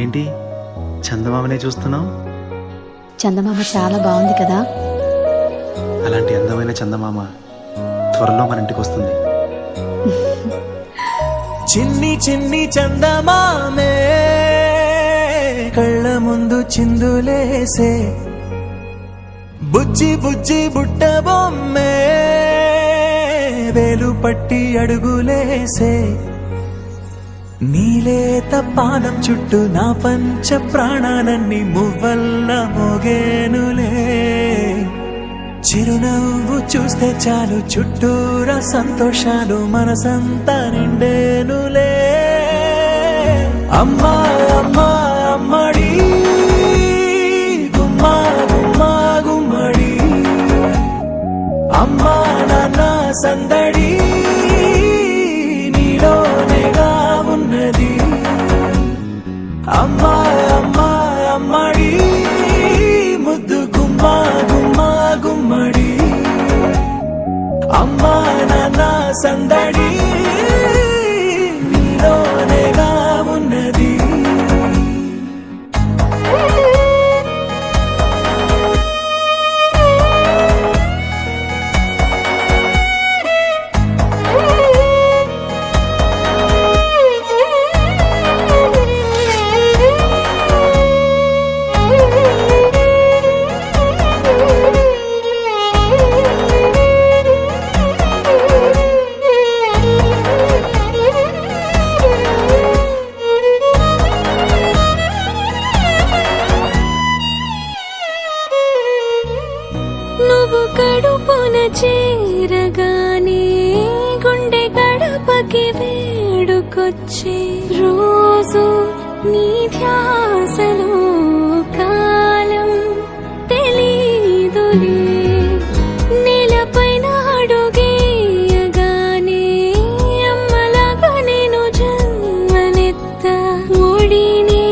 ఏంటి చందమామనే చూస్తున్నావు? చందమామ చాలా బాగుంది కదా. అలాంటి అందమైన చందమామ త్వరలో మన ఇంటికి వస్తుంది. చిన్ని చిన్ని చందమామే కళ్ళ ముందు చిందులేసే, బుజ్జి బుజ్జి బుట్ట బొమ్మే వేలు పట్టి అడుగులేసే, నీలేత పానం చుట్టూ నా పంచ ప్రాణాలన్నీ మువ్వల్ల మోగేనులే, చిరునవ్వు చూస్తే చాలు చుట్టూరా సంతోషాలు మనసంతా నిండేనులే. అమ్మా అమ్మా అమ్మడి గుమ్మా గుమ్మా గుమ్మడి, అమ్మా నాన్న సందడి నీలోనేగా ఉన్నది. అమ్మా అమ్మా అమ్మడి ముద్దు గుమ్మా గుమ్మా గుమ్మడి, అమ్మా నాన్న సందడి నీలోనేగా ఉన్నది. నువ్వు కడుపున చేరగానే గుండె గడపకి వేడుకొచ్చే, రోజు నీ ధ్యాసలో కాలం తెలీదులే, నేలపైన అడుగేయగానే అమ్మలాగా నేను జన్మనెత్త, ఒడిని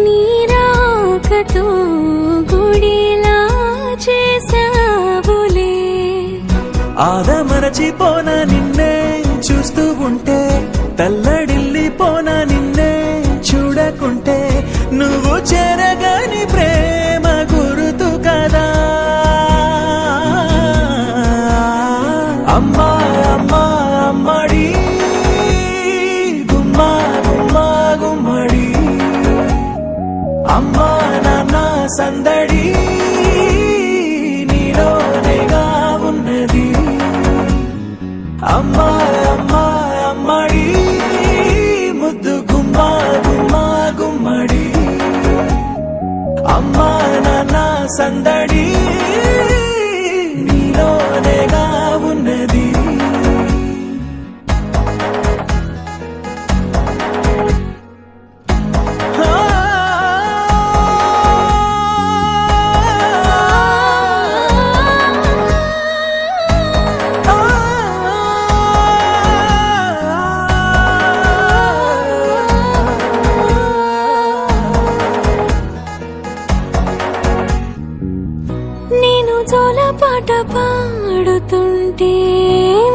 నీ రాకతో గుడిలా చేసావులే. ఆదమరచిపోనా నిన్నే చూస్తూ ఉంటే, తల్లడిల్లిపోనా నిన్నే చూడకుంటే, నువ్వు చెరగని ప్రేమ గురుతు కదా. అమ్మా అమ్మా అమ్మడి గుమ్మా గుమ్మా గుమ్మడి, అమ్మా నాన్న సందడి నీలోనేగా ఉన్నది. అమ్మా అమ్మా అమ్మడి ముద్దు గుమ్మా గుమ్మా గుమ్మడి, అమ్మా నాన్న సందడి నీలోనేగా ఉన్నది. నేను జోలపాట పాడుతుంటే,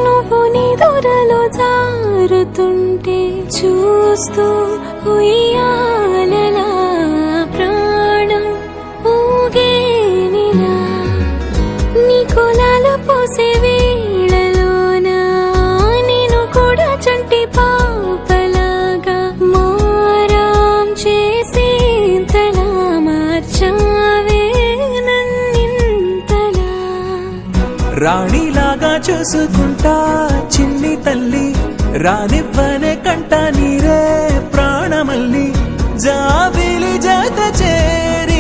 నువ్వు నీ దూరలో జారుతుంటే, చూస్తూ ఉయ్యాలలా ప్రాణం ఊగేనిలా, నీ కులాలు పోసే వేళలోన నేను కూడా చంటి పాపలాగా మారాం చేసేంతలా మార్చావే. రాణిలాగా చూసుకుంటా చిన్ని తల్లి, రానివ్వనే కంట నీరే ప్రాణమల్లి, జాబిలి జత చేరి